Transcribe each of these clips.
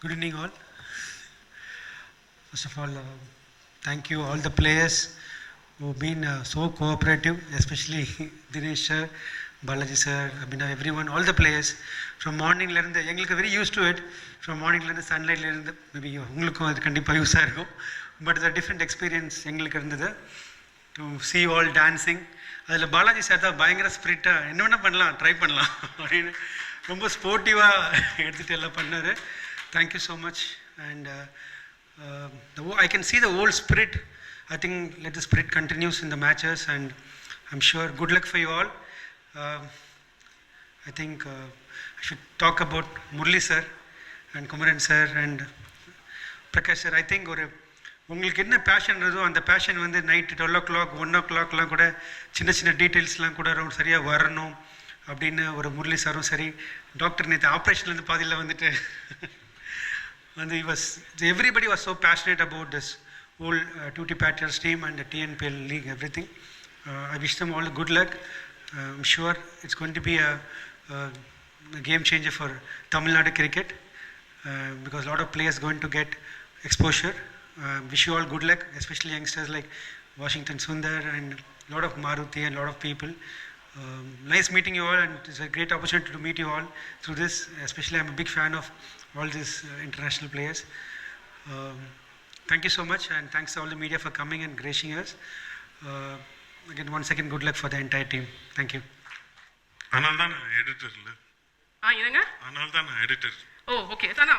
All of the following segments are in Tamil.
Good evening, all. First of all, thank you all the players who've been so cooperative, especially Dinesh sir, Balaji sir, Abhinav, everyone, all the players. From morning, எங்களுக்கு very used to it. From morning, sunlight, maybe உங்களுக்கும் அது கண்டிப்பாக யூஸாக இருக்கும். But it's a different experience எங்களுக்கு இருந்தது. To see all dancing. அதில் பாலாஜி சார் தான் பயங்கர ஸ்பிரிட்டாக என்ன வேணால் பண்ணலாம், ட்ரை பண்ணலாம் அப்படின்னு ரொம்ப ஸ்போர்ட்டிவாக எடுத்துகிட்டு எல்லாம் பண்ணார். Thank you so much, and I can see the whole spirit. I think let the spirit continues in the matches, and I'm sure good luck for you all. I think I should talk about Murli sir and Kumaran sir and Prakash sir. I think உங்களுக்கு என்ன பேஷன்றதோ அந்த பேஷன் வந்து நைட்டு 12 o'clock 1 o'clockலாம் கூட சின்ன சின்ன டீட்டெயில்ஸ்லாம் கூட சரியாக வரணும் அப்படின்னு ஒரு முரளி சாரும் சரி, டாக்டர் நேற்று ஆப்ரேஷன்லேருந்து பாதியில் வந்துட்டு and everybody was so passionate about this whole Tutti Patriots team and the TNPL league, everything. I wish them all good luck. I'm sure it's going to be a game changer for Tamil Nadu cricket, because a lot of players going to get exposure. Wish you all good luck, especially youngsters like Washington Sundar and a lot of Maruti and a lot of people. Nice meeting you all, and it's a great opportunity to meet you all through this. Especially I'm a big fan of all these international players. Thank you so much, and thanks to all the media for coming and gracing us. Again, once again, good luck for the entire team. Thank you. Analdan editor இல்ல என்னங்க analdan editor. ஓ ஓகே தானா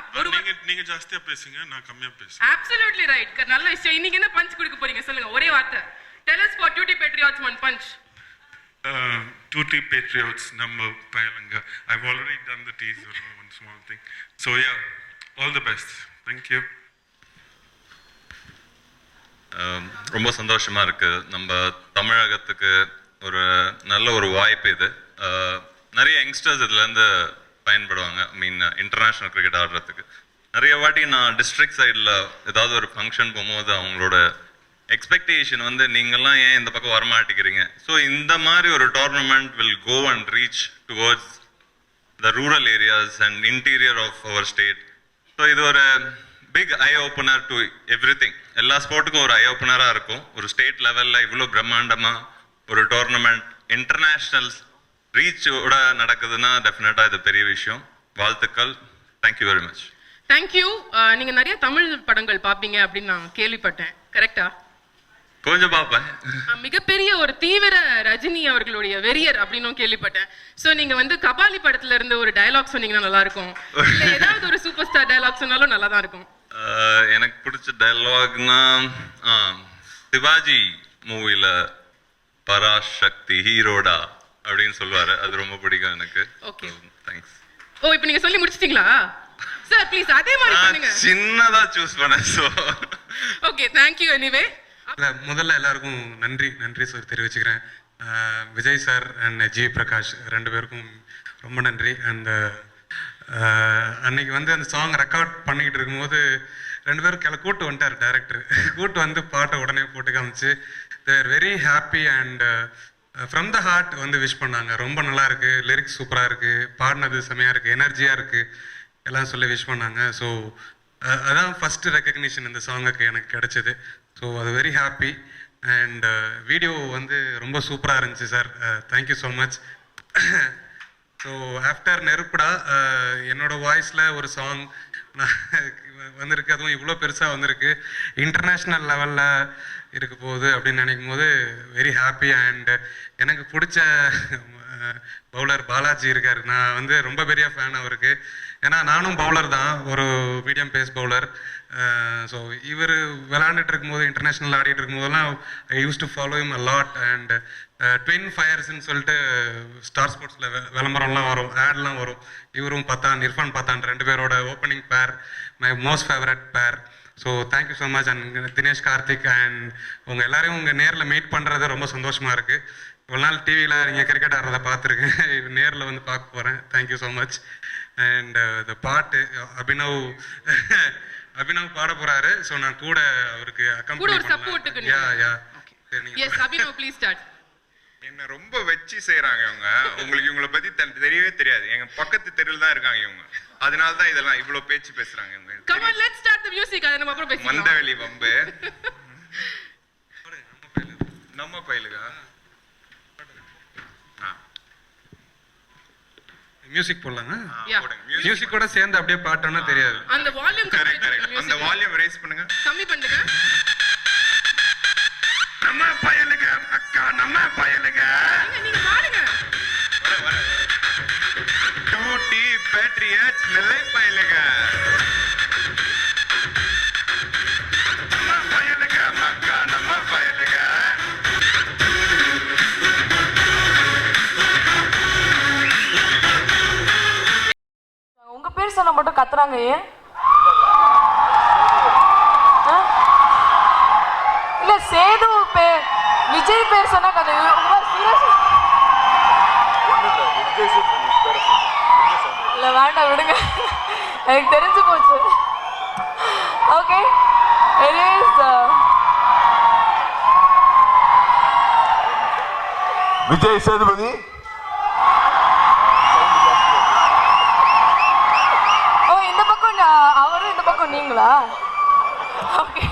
நீங்க ஜாஸ்தியா பேசுங்க, நான் கம்மியா பேசுறேன். Absolutely right. நல்ல விஷயம். இன்னைக்கு என்ன பஞ்ச் கொடுக்க போறீங்க சொல்லுங்க, ஒரே வார்த்தை. Tell us for Tutti Patriots one punch. Tutti Patriots number payalanga. I've already done the teaser, one small thing. So yeah, all the best. Thank you. ரொம்ப சந்தோஷமா இருக்கு. நம்ம தமிழகத்துக்கு ஒரு நல்ல ஒரு வாய்ப்பு இது. நிறைய யங்ஸ்டர்ஸ் இதுலேருந்து பயன்படுவாங்க. ஐ மீன் இன்டர்நேஷ்னல் கிரிக்கெட் ஆடுறதுக்கு. நிறைய வாட்டி நான் டிஸ்ட்ரிக்ட் சைடில் ஏதாவது ஒரு ஃபங்க்ஷன் போகும்போது அவங்களோட எக்ஸ்பெக்டேஷன் வந்து நீங்கள்லாம் ஏன் இந்த பக்கம் வரமாட்டேங்கிறீங்க. ஸோ இந்த மாதிரி ஒரு tournament will go and reach towards the rural areas and interior of our state. So இது ஒரு big eye opener to everything. எல்லா ஸ்போர்ட்டுக்கும் ஒரு ஐ ஓப்பனராக இருக்கும். ஒரு ஸ்டேட் லெவலில் இவ்வளோ பிரம்மாண்டமாக ஒரு டோர்னமெண்ட் இன்டர்நேஷ்னல் ரீச்சோட நடக்குதுன்னா டெஃபினட்டாக இது பெரிய விஷயம். வாழ்த்துக்கள். Thank you very much. தேங்க்யூ. நீங்கள் நிறைய தமிழ் படங்கள் பார்ப்பீங்க அப்படின்னு நான் கேள்விப்பட்டேன், கரெக்டா? கொஞ்சம் பார்ப்பேன். மிகப்பெரிய ஒரு தீவிர ரஜினி அவர்களுடைய வெறியர் அப்படின்னு கேள்விப்பட்டேன். ஸோ நீங்க வந்து கபாலி படத்துல இருந்து ஒரு டயலாக் சொன்னீங்கன்னா நல்லா இருக்கும். ஏதாவது ஒரு சூப்பர் ஸ்டார் டயலாக் சொன்னாலும் நல்லா தான் இருக்கும். எனக்கு பிடிச்ச டயலாக்னா சிவாஜி மூவில பராசக்தி ஹீரோடா அப்படின்னு சொல்லுவாரு. அது ரொம்ப பிடிக்கும் எனக்கு. Okay, thanks. ஓ இப்போ நீங்க சொல்லி முடிச்சிட்டீங்களா? சார் ப்ளீஸ் அதே மாதிரி பண்ணுங்க. சின்னதா சூஸ் பண்ணேன். So okay, thank you. எனிவே முதல்ல எல்லாருக்கும் நன்றி சார் தெரிவிச்சுக்கிறேன். Vijay sir and G Prakash ரெண்டு பேருக்கும் ரொம்ப நன்றி. அந்த அன்னைக்கு வந்து அந்த சாங் ரெக்கார்ட் பண்ணிக்கிட்டு இருக்கும்போது ரெண்டு பேரும் கூட்டு வந்துட்டார் டைரக்டர். கூட்டு வந்து பாட்டை உடனே போட்டு காமிச்சு there very happy and from the heart வந்து விஷ் பண்ணாங்க. ரொம்ப நல்லா இருக்கு, லிரிக்ஸ் சூப்பராக இருக்கு, பாடினது செமையாக இருக்கு, எனர்ஜியாக இருக்கு எல்லாம் சொல்லி விஷ் பண்ணாங்க. ஸோ அதான் ஃபஸ்ட்டு ரெக்கக்னிஷன் இந்த சாங்குக்கு எனக்கு கிடைச்சது. ஸோ அது வெரி ஹாப்பி. அண்ட் வீடியோ வந்து ரொம்ப சூப்பராக இருந்துச்சு sir. Thank you so much. So after நெருப்புடா என்னோட வாய்ஸில் ஒரு சாங் வந்திருக்கு. அதுவும் இவ்வளோ பெருசாக வந்திருக்கு, இன்டர்நேஷ்னல் லெவலில் இருக்க போகுது அப்படின்னு நினைக்கும் போது வெரி ஹாப்பி. அண்ட் எனக்கு பிடிச்ச பவுலர் பாலாஜி இருக்கார். நான் வந்து ரொம்ப பெரிய ஃபேன் அவருக்கு. ஏன்னா நானும் பவுலர் தான், ஒரு மீடியம் பேஸ் பவுலர். ஸோ இவர் விளையாண்டுட்டு இருக்கும்போது இன்டர்நேஷ்னல் ஆடிட்டு இருக்கும்போதெல்லாம் I use to follow him a lot. And twin ஃபயர்ஸ்ன்னு சொல்லிட்டு ஸ்டார் ஸ்போர்ட்ஸில் விளம்பரம்லாம் வரும், ஆட்லாம் வரும். இவரும் பத்தான், இர்ஃபான் பத்தான் ரெண்டு பேரோட ஓப்பனிங் பேர் மை மோஸ்ட் ஃபேவரட் பேர். So thank you so much. And Dinesh Karthik and உங்கள் எல்லாரையும் உங்கள் நேரில் மீட் பண்ணுறது ரொம்ப சந்தோஷமாக இருக்குது. இவ்வளோ நாள் டிவியில் நீங்கள் கிரிக்கெட் ஆடுறதை பார்த்துருக்கேன், நேரில் வந்து பார்க்க போகிறேன். Thank you so much. அண்ட் இந்த பாட்டு அபினவ் பாட போறாரு. சோ நான் கூட அவருக்கு அக்கம்பெனி கூட ஒரு சப்போர்ட்டுக்கு. Yeah yeah. Yes Abhinav please start. என்ன ரொம்ப வச்சு செய்யறாங்க இவங்க. உங்களுக்கு இவங்கள பத்தி தெரியவே தெரியாது. எங்க பக்கத்து தெருவில் தான் இருக்காங்க இவங்க. அதனால தான் இதெல்லாம் இவ்வளவு பேச்சு பேசுறாங்க இவங்க. Come on, let's start the music. அத நம்ம அப்புறம் பேசிக்கலாம். மந்தவெளி வம்பு. நம்ம பையலுக்கா? மியூசிக் போடலாங்க. போடுங்க. மியூசிக் கூட சேர்ந்து அப்படியே பாட்டோன்னா தெரியாது. அந்த வால்யூம் கரெக்ட். அந்த வால்யூம் ரைஸ் பண்ணுங்க. கம்மி பண்ணுங்க. நம்ம பையலுங்க அக்கா, நம்ம பையலுங்க. நீங்க பாடுங்க. வர டூட்டி பேட்ரியட்ஸ் நெல்லை பையலுங்க. நம்ம பையலுங்க அக்கா, நம்ம பையலுங்க. உங்க பேர் சொன்னா மட்டும் கத்துறாங்க ஏன்? இல்ல சேது பேர் விஜய் பேர் சொன்னா கத்து. இல்ல வேண்டாம் விடுங்க, எனக்கு தெரிஞ்சு போச்சு. ஓகே, விஜய் சேதுபதி. ஓ இந்த பக்கம் அவரும் இந்த பக்கம் நீங்களா? ஓகே.